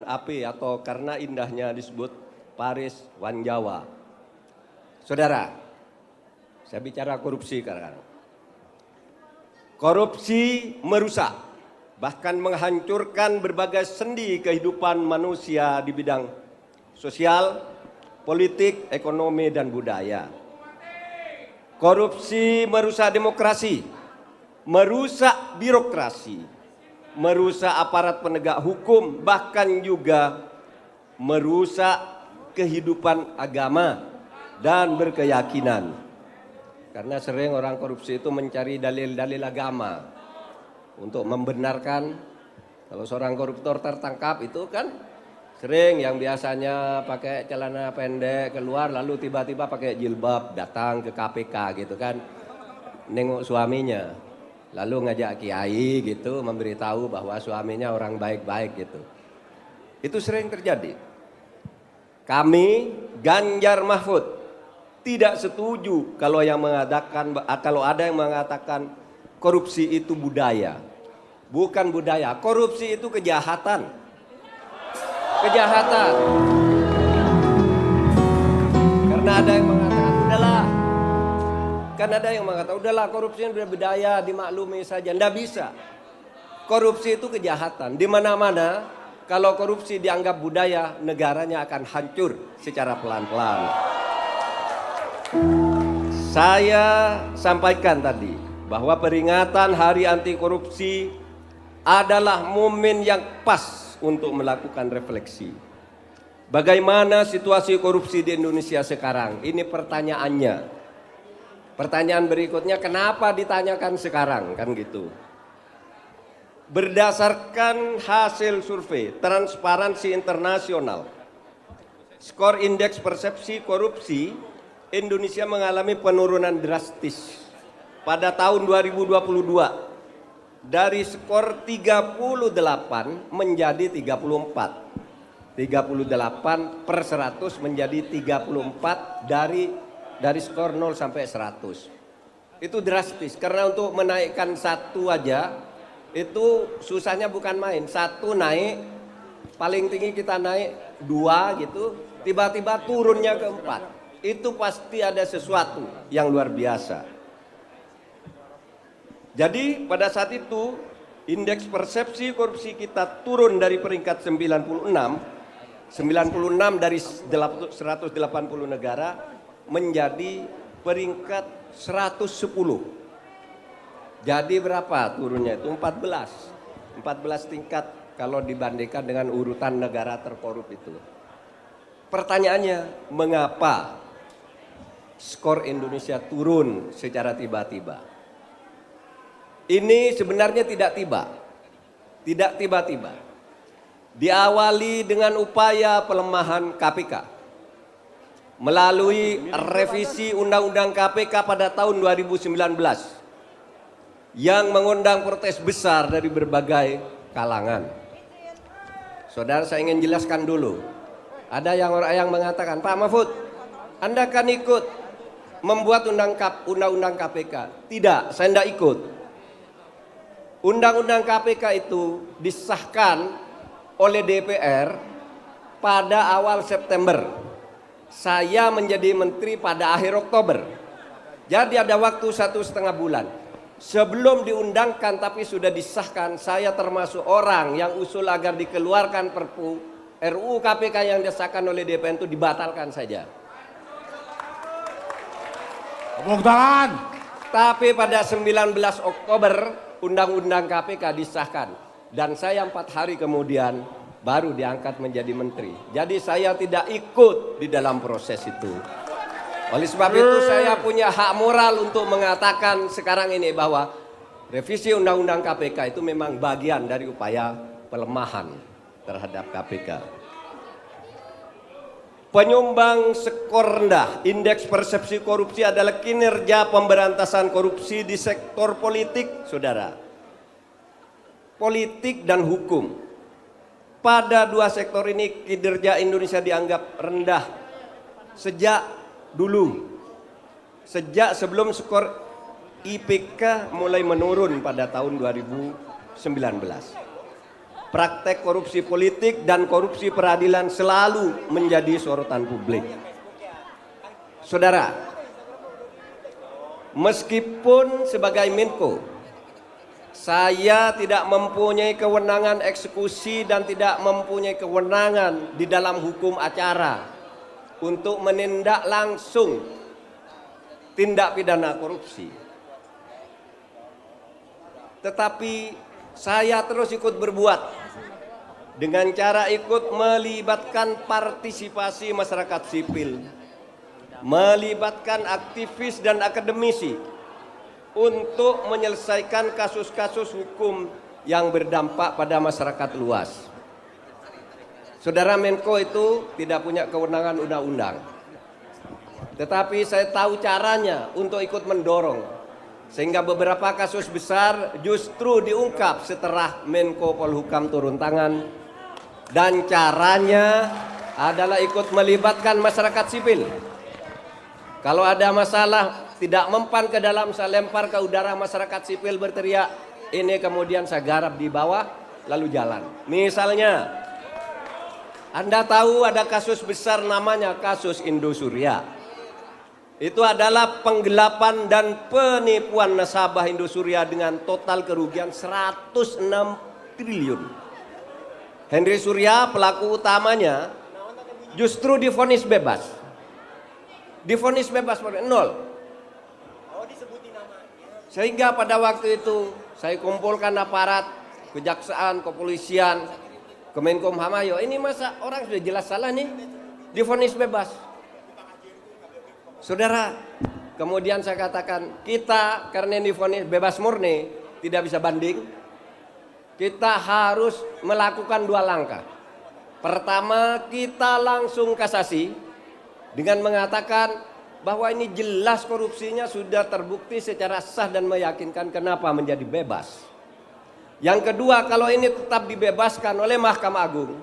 api atau karena indahnya disebut Paris Wan Jawa. Saudara, saya bicara korupsi sekarang. Korupsi merusak, bahkan menghancurkan berbagai sendi kehidupan manusia di bidang sosial, politik, ekonomi, dan budaya. Korupsi merusak demokrasi, merusak birokrasi, merusak aparat penegak hukum, bahkan juga merusak kehidupan agama dan berkeyakinan. Karena sering orang korupsi itu mencari dalil-dalil agama untuk membenarkan kalau seorang koruptor tertangkap itu kan sering yang biasanya pakai celana pendek keluar lalu tiba-tiba pakai jilbab datang ke KPK gitu kan, nengok suaminya lalu ngajak kiai gitu memberitahu bahwa suaminya orang baik-baik gitu. Itu sering terjadi. Kami Ganjar Mahfud tidak setuju kalau ada yang mengatakan korupsi itu budaya. Bukan budaya, korupsi itu kejahatan. Kejahatan. Karena ada yang mengatakan udahlah. Kan ada yang mengatakan udahlah korupsi itu budaya, dimaklumi saja. Nggak bisa. Korupsi itu kejahatan. Di mana-mana kalau korupsi dianggap budaya, negaranya akan hancur secara pelan-pelan. Saya sampaikan tadi bahwa peringatan Hari Anti Korupsi adalah momen yang pas untuk melakukan refleksi. Bagaimana situasi korupsi di Indonesia sekarang? Ini pertanyaannya. Pertanyaan berikutnya, kenapa ditanyakan sekarang? Kan gitu. Berdasarkan hasil survei Transparansi Internasional, skor indeks persepsi korupsi Indonesia mengalami penurunan drastis pada tahun 2022 dari skor 38 menjadi 34. 38 per 100 menjadi 34 dari skor 0 sampai 100. Itu drastis karena untuk menaikkan satu aja itu susahnya bukan main. Satu naik, paling tinggi kita naik 2 gitu, tiba-tiba turunnya ke 4. Itu pasti ada sesuatu yang luar biasa. Jadi pada saat itu indeks persepsi korupsi kita turun dari peringkat 96 dari 180 negara menjadi peringkat 110. Jadi berapa turunnya itu? 14 tingkat kalau dibandingkan dengan urutan negara terkorup itu. Pertanyaannya, mengapa skor Indonesia turun secara tiba-tiba? Ini sebenarnya tidak tiba-tiba. Diawali dengan upaya pelemahan KPK melalui revisi Undang-Undang KPK pada tahun 2019 yang mengundang protes besar dari berbagai kalangan. Saudara, saya ingin jelaskan dulu. Ada orang yang mengatakan, Pak Mahfud, Anda kan ikut membuat undang-undang KPK. Tidak, saya tidak ikut. Undang-undang KPK itu disahkan oleh DPR pada awal September. Saya menjadi menteri pada akhir Oktober. Jadi ada waktu 1,5 bulan. Sebelum diundangkan tapi sudah disahkan, saya termasuk orang yang usul agar dikeluarkan Perpu RUU KPK yang disahkan oleh DPR itu dibatalkan saja. Tepuk tangan. Tapi pada 19 Oktober Undang-Undang KPK disahkan dan saya 4 hari kemudian baru diangkat menjadi menteri. Jadi saya tidak ikut di dalam proses itu. Oleh sebab itu saya punya hak moral untuk mengatakan sekarang ini bahwa revisi Undang-Undang KPK itu memang bagian dari upaya pelemahan terhadap KPK. Penyumbang skor rendah indeks persepsi korupsi adalah kinerja pemberantasan korupsi di sektor politik, saudara. Politik dan hukum. Pada dua sektor ini kinerja Indonesia dianggap rendah sejak dulu. Sejak sebelum skor IPK mulai menurun pada tahun 2019. praktek korupsi politik dan korupsi peradilan selalu menjadi sorotan publik. Saudara, meskipun sebagai Menko, saya tidak mempunyai kewenangan eksekusi dan tidak mempunyai kewenangan di dalam hukum acara untuk menindak langsung tindak pidana korupsi. Tetapi saya terus ikut berbuat dengan cara ikut melibatkan partisipasi masyarakat sipil, melibatkan aktivis dan akademisi untuk menyelesaikan kasus-kasus hukum yang berdampak pada masyarakat luas. Saudara Menko itu tidak punya kewenangan undang-undang, tetapi saya tahu caranya untuk ikut mendorong sehingga beberapa kasus besar justru diungkap setelah Menko Polhukam turun tangan, dan caranya adalah ikut melibatkan masyarakat sipil. Kalau ada masalah tidak mempan ke dalam, saya lempar ke udara, masyarakat sipil berteriak, ini kemudian saya garap di bawah lalu jalan. Misalnya Anda tahu ada kasus besar namanya kasus Indosuria. Itu adalah penggelapan dan penipuan nasabah Indosuria dengan total kerugian 106 triliun. Henry Surya, pelaku utamanya, justru divonis bebas. Divonis bebas nol. Sehingga pada waktu itu saya kumpulkan aparat, kejaksaan, kepolisian, Kemenkumham, ayo ini masa orang sudah jelas salah nih, divonis bebas. Saudara, kemudian saya katakan, kita karena divonis bebas murni tidak bisa banding, kita harus melakukan dua langkah. Pertama, kita langsung kasasi dengan mengatakan bahwa ini jelas korupsinya sudah terbukti secara sah dan meyakinkan, kenapa menjadi bebas. Yang kedua, kalau ini tetap dibebaskan oleh Mahkamah Agung,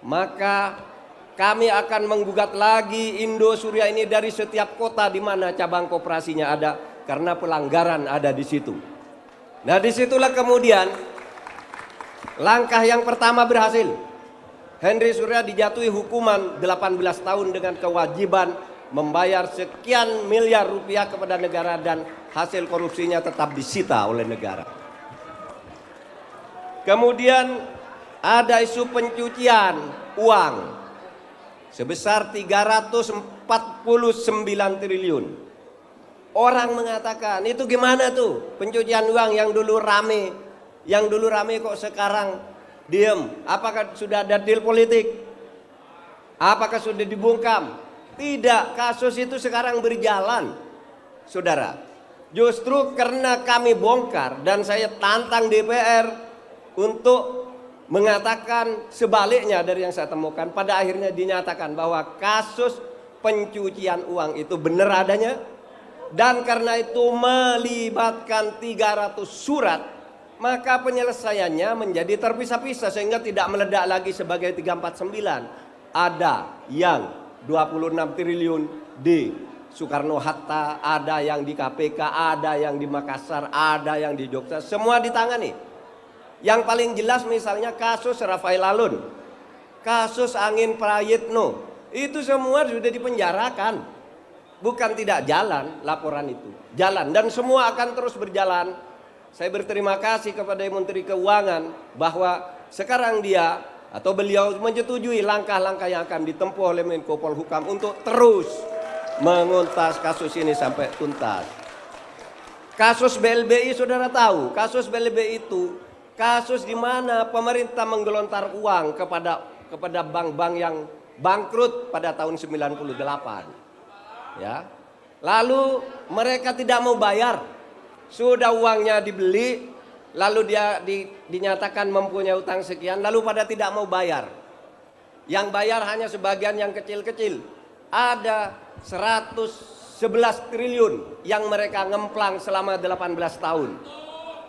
maka kami akan menggugat lagi Indosuria ini dari setiap kota di mana cabang koperasinya ada, karena pelanggaran ada di situ. Nah, disitulah kemudian langkah yang pertama berhasil. Henry Surya dijatuhi hukuman 18 tahun dengan kewajiban membayar sekian miliar rupiah kepada negara, dan hasil korupsinya tetap disita oleh negara. Kemudian ada isu pencucian uang sebesar 349 triliun. Orang mengatakan, itu gimana tuh pencucian uang yang dulu rame, kok sekarang diem? Apakah sudah ada deal politik? Apakah sudah dibungkam? Tidak, kasus itu sekarang berjalan. Saudara, justru karena kami bongkar dan saya tantang DPR untuk mengatakan sebaliknya dari yang saya temukan, pada akhirnya dinyatakan bahwa kasus pencucian uang itu benar adanya, dan karena itu melibatkan 300 surat, maka penyelesaiannya menjadi terpisah-pisah sehingga tidak meledak lagi sebagai 349. Ada yang 26 triliun di Soekarno-Hatta, ada yang di KPK, ada yang di Makassar, ada yang di Jogja, semua ditangani. Yang paling jelas misalnya kasus Rafael Alun, kasus Angin Prayitno, itu semua sudah dipenjarakan. Bukan tidak jalan, laporan itu jalan dan semua akan terus berjalan. Saya berterima kasih kepada Menteri Keuangan bahwa sekarang dia atau beliau menyetujui langkah-langkah yang akan ditempuh oleh Menko Polhukam untuk terus menguntas kasus ini sampai tuntas. Kasus BLBI, saudara tahu, kasus BLBI itu kasus di mana pemerintah menggelontar uang kepada bank-bank yang bangkrut pada tahun 98. Ya. Lalu mereka tidak mau bayar. Sudah uangnya dibeli, lalu dia dinyatakan mempunyai utang sekian, lalu pada tidak mau bayar. Yang bayar hanya sebagian yang kecil-kecil. Ada 111 triliun yang mereka ngemplang selama 18 tahun.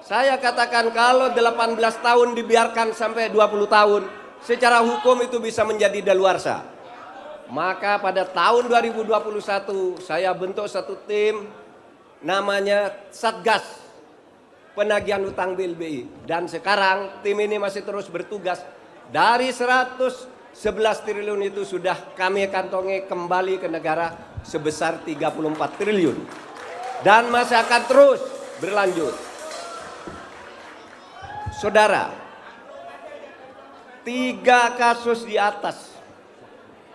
Saya katakan kalau 18 tahun dibiarkan sampai 20 tahun, secara hukum itu bisa menjadi daluarsa. Maka pada tahun 2021 saya bentuk satu tim namanya Satgas. penagihan utang BLBI. Dan sekarang tim ini masih terus bertugas. Dari 111 triliun itu sudah kami kantongi kembali ke negara sebesar 34 triliun. Dan masih akan terus berlanjut. Saudara, 3 kasus di atas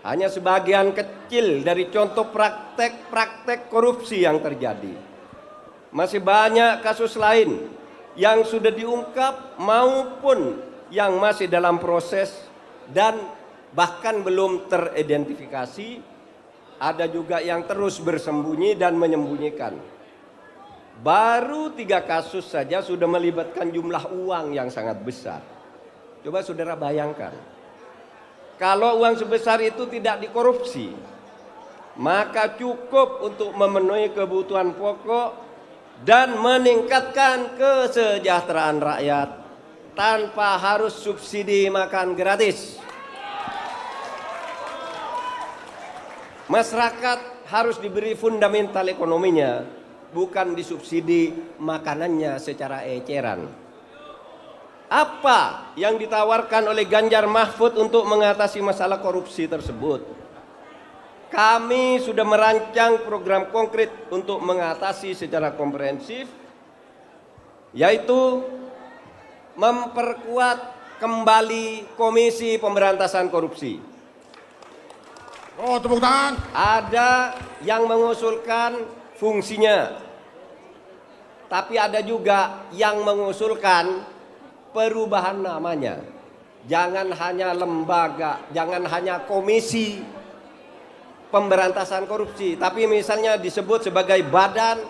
hanya sebagian kecil dari contoh praktek-praktek korupsi yang terjadi. Masih banyak kasus lain yang sudah diungkap maupun yang masih dalam proses dan bahkan belum teridentifikasi. Ada juga yang terus bersembunyi dan menyembunyikan. Baru 3 kasus saja sudah melibatkan jumlah uang yang sangat besar. Coba saudara bayangkan. Kalau uang sebesar itu tidak dikorupsi, maka cukup untuk memenuhi kebutuhan pokok dan meningkatkan kesejahteraan rakyat tanpa harus subsidi makan gratis. Masyarakat harus diberi fundamental ekonominya, bukan disubsidi makanannya secara eceran. Apa yang ditawarkan oleh Ganjar Mahfud untuk mengatasi masalah korupsi tersebut? Kami sudah merancang program konkret untuk mengatasi secara komprehensif, yaitu memperkuat kembali Komisi Pemberantasan Korupsi. Oh, tepuk tangan. Ada yang mengusulkan fungsinya, tapi ada juga yang mengusulkan perubahan namanya. Jangan hanya lembaga, jangan hanya Komisi Pemberantasan Korupsi, tapi misalnya disebut sebagai Badan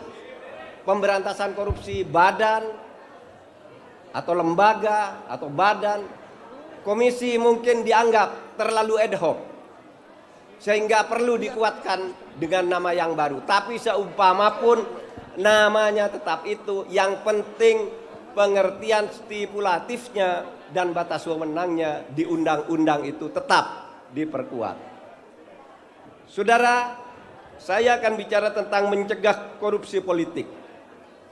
Pemberantasan Korupsi, badan atau lembaga atau badan. Komisi mungkin dianggap terlalu ad hoc, sehingga perlu dikuatkan dengan nama yang baru. Tapi seumpama pun namanya tetap itu, yang penting pengertian stipulatifnya dan batas wewenangnya di undang-undang itu tetap diperkuat. Saudara, saya akan bicara tentang mencegah korupsi politik.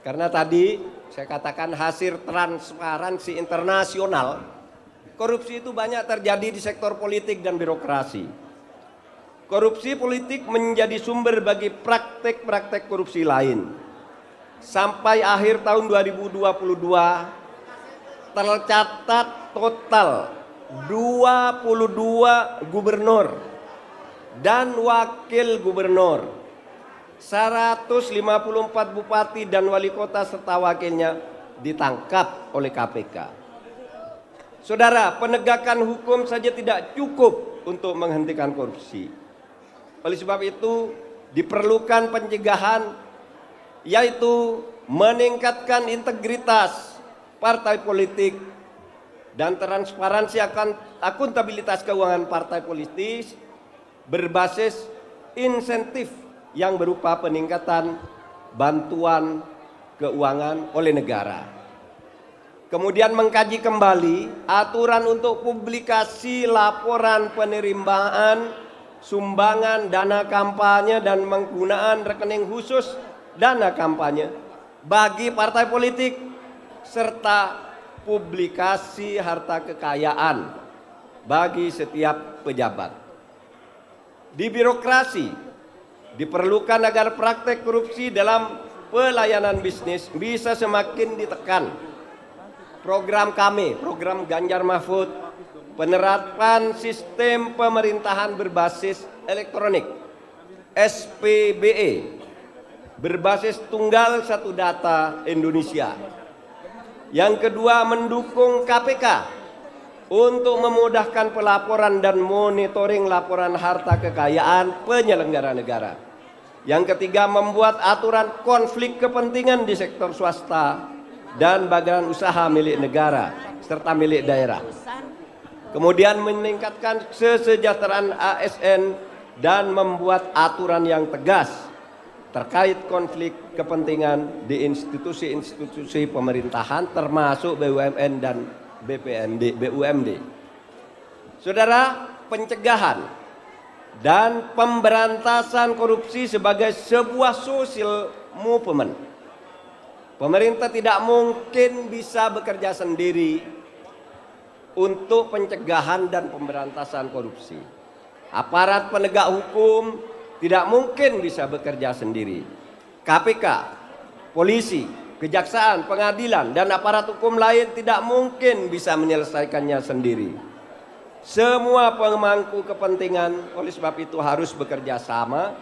Karena tadi saya katakan hasil transparansi internasional, korupsi itu banyak terjadi di sektor politik dan birokrasi. Korupsi politik menjadi sumber bagi praktek-praktek korupsi lain. Sampai akhir tahun 2022 tercatat total 22 gubernur dan wakil gubernur, 154 bupati dan wali kota serta wakilnya ditangkap oleh KPK. Saudara, penegakan hukum saja tidak cukup untuk menghentikan korupsi. Oleh sebab itu diperlukan pencegahan, yaitu meningkatkan integritas partai politik dan transparansi akan akuntabilitas keuangan partai politik berbasis insentif yang berupa peningkatan bantuan keuangan oleh negara. Kemudian mengkaji kembali aturan untuk publikasi laporan penerimaan sumbangan dana kampanye dan penggunaan rekening khusus dana kampanye bagi partai politik serta publikasi harta kekayaan bagi setiap pejabat. Di birokrasi diperlukan agar praktek korupsi dalam pelayanan bisnis bisa semakin ditekan. Program kami, program Ganjar Mahfud, penerapan sistem pemerintahan berbasis elektronik SPBE berbasis tunggal satu data Indonesia. Yang kedua, mendukung KPK untuk memudahkan pelaporan dan monitoring laporan harta kekayaan penyelenggara negara. Yang ketiga, membuat aturan konflik kepentingan di sektor swasta dan badan usaha milik negara serta milik daerah. Kemudian meningkatkan kesejahteraan ASN dan membuat aturan yang tegas terkait konflik kepentingan di institusi-institusi pemerintahan termasuk BUMN dan BUMD. Saudara, pencegahan dan pemberantasan korupsi sebagai sebuah social movement Pemerintah tidak mungkin bisa bekerja sendiri untuk pencegahan dan pemberantasan korupsi. Aparat penegak hukum tidak mungkin bisa bekerja sendiri. KPK, polisi, kejaksaan, pengadilan, dan aparat hukum lain tidak mungkin bisa menyelesaikannya sendiri. Semua pemangku kepentingan oleh sebab itu harus bekerja sama,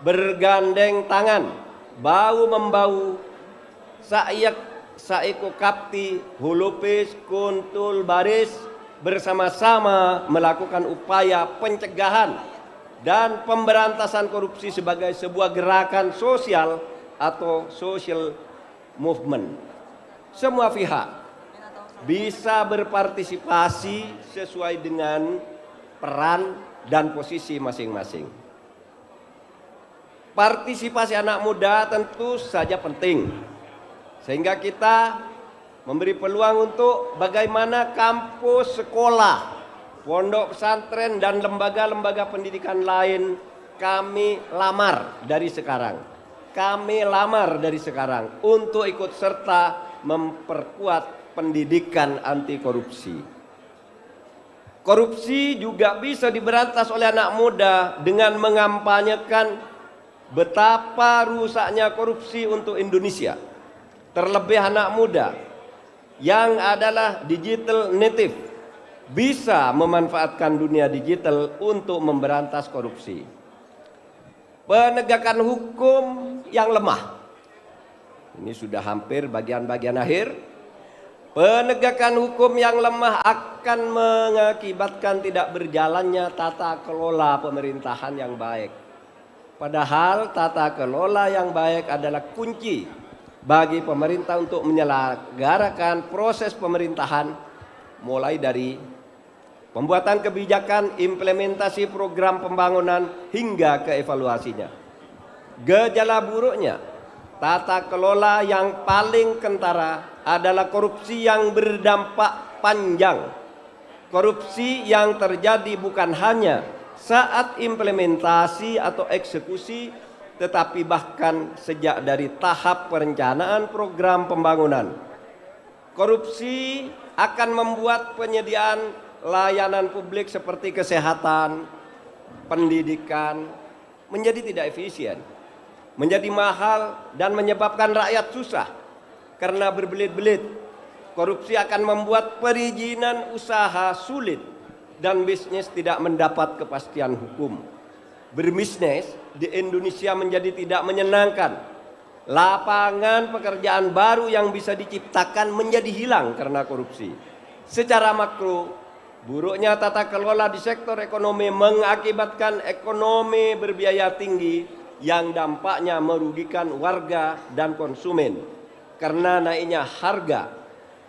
bergandeng tangan, bahu-membahu, saiko kapti, hulupis, kuntul baris, bersama-sama melakukan upaya pencegahan dan pemberantasan korupsi sebagai sebuah gerakan sosial atau social movement. Semua pihak bisa berpartisipasi sesuai dengan peran dan posisi masing-masing. Partisipasi anak muda tentu saja penting, sehingga kita memberi peluang untuk bagaimana kampus, sekolah, pondok pesantren, dan lembaga-lembaga pendidikan lain kami lamar dari sekarang. Kami lamar dari sekarang untuk ikut serta memperkuat pendidikan anti korupsi. Korupsi juga bisa diberantas oleh anak muda dengan mengampanyekan betapa rusaknya korupsi untuk Indonesia. Terlebih anak muda yang adalah digital native bisa memanfaatkan dunia digital untuk memberantas korupsi. Penegakan hukum yang lemah. Ini sudah hampir bagian-bagian akhir. Penegakan hukum yang lemah akan mengakibatkan tidak berjalannya tata kelola pemerintahan yang baik. Padahal tata kelola yang baik adalah kunci bagi pemerintah untuk menyelenggarakan proses pemerintahan, mulai dari pembuatan kebijakan, implementasi program pembangunan, hingga ke evaluasinya. Gejala buruknya tata kelola yang paling kentara adalah korupsi yang berdampak panjang. Korupsi yang terjadi bukan hanya saat implementasi atau eksekusi, tetapi bahkan sejak dari tahap perencanaan program pembangunan. Korupsi akan membuat penyediaan layanan publik seperti kesehatan, pendidikan menjadi tidak efisien, menjadi mahal, dan menyebabkan rakyat susah karena berbelit-belit. Korupsi akan membuat perizinan usaha sulit dan bisnis tidak mendapat kepastian hukum. Berbisnis di Indonesia menjadi tidak menyenangkan. Lapangan pekerjaan baru yang bisa diciptakan menjadi hilang karena korupsi. Secara makro, buruknya tata kelola di sektor ekonomi mengakibatkan ekonomi berbiaya tinggi yang dampaknya merugikan warga dan konsumen karena naiknya harga.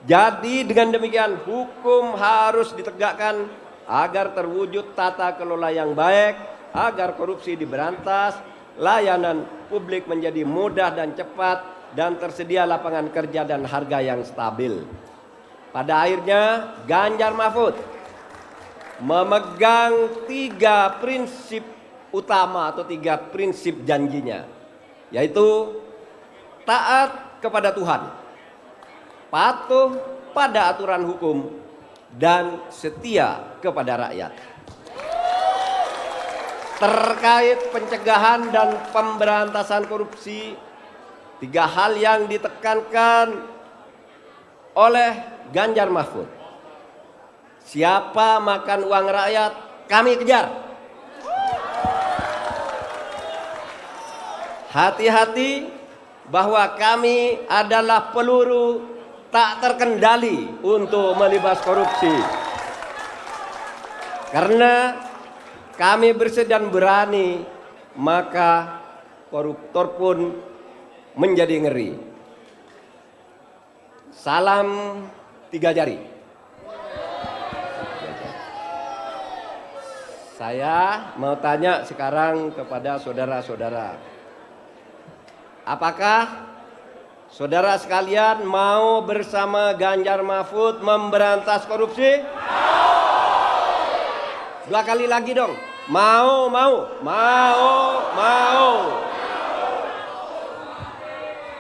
Jadi dengan demikian hukum harus ditegakkan agar terwujud tata kelola yang baik, agar korupsi diberantas, layanan publik menjadi mudah dan cepat, dan tersedia lapangan kerja dan harga yang stabil. Pada akhirnya Ganjar Mahfud memegang 3 prinsip utama atau 3 prinsip janjinya, yaitu taat kepada Tuhan, patuh pada aturan hukum, dan setia kepada rakyat. Terkait pencegahan dan pemberantasan korupsi, 3 hal yang ditekankan oleh Ganjar Mahfud. Siapa makan uang rakyat, kami kejar. Hati-hati bahwa kami adalah peluru tak terkendali untuk melibas korupsi. Karena kami bersih dan berani, maka koruptor pun menjadi ngeri. Salam 3 jari. Saya mau tanya sekarang kepada saudara-saudara. Apakah saudara sekalian mau bersama Ganjar Mahfud memberantas korupsi? 2 kali lagi dong. Mau.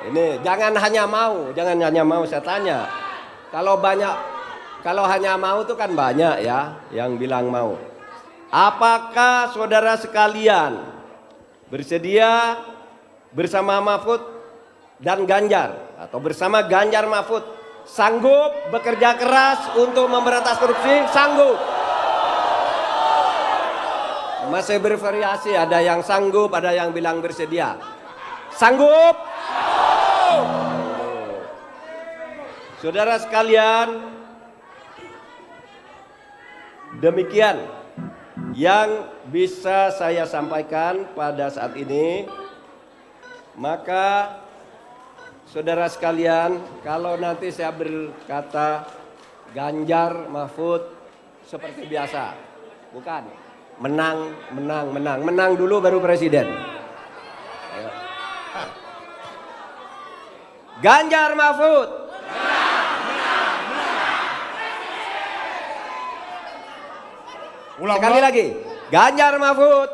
Ini jangan hanya mau saya tanya. Kalau hanya mau itu kan banyak ya yang bilang mau. Apakah saudara sekalian bersedia bersama Mahfud dan Ganjar atau bersama Ganjar Mahfud sanggup bekerja keras untuk memberantas korupsi? Sanggup. Masih bervariasi, ada yang sanggup, ada yang bilang bersedia. Sanggup? Saudara sekalian, demikian yang bisa saya sampaikan pada saat ini. Maka saudara sekalian, kalau nanti saya berkata Ganjar Mahfud seperti biasa, bukan menang dulu baru presiden. Ayo. Ganjar Mahfud. Sekali lagi, Ganjar Mahfud.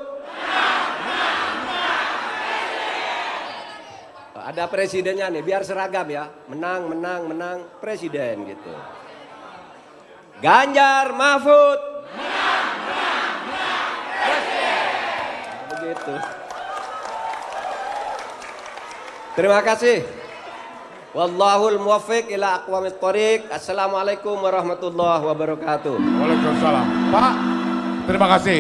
Ada presidennya nih, biar seragam ya. Menang presiden gitu. Ganjar Mahfud. Begitu. Terima kasih. Wallahul muwaffiq ila aqwamit thoriq. Assalamualaikum warahmatullahi wabarakatuh. Waalaikumsalam. Pak, terima kasih.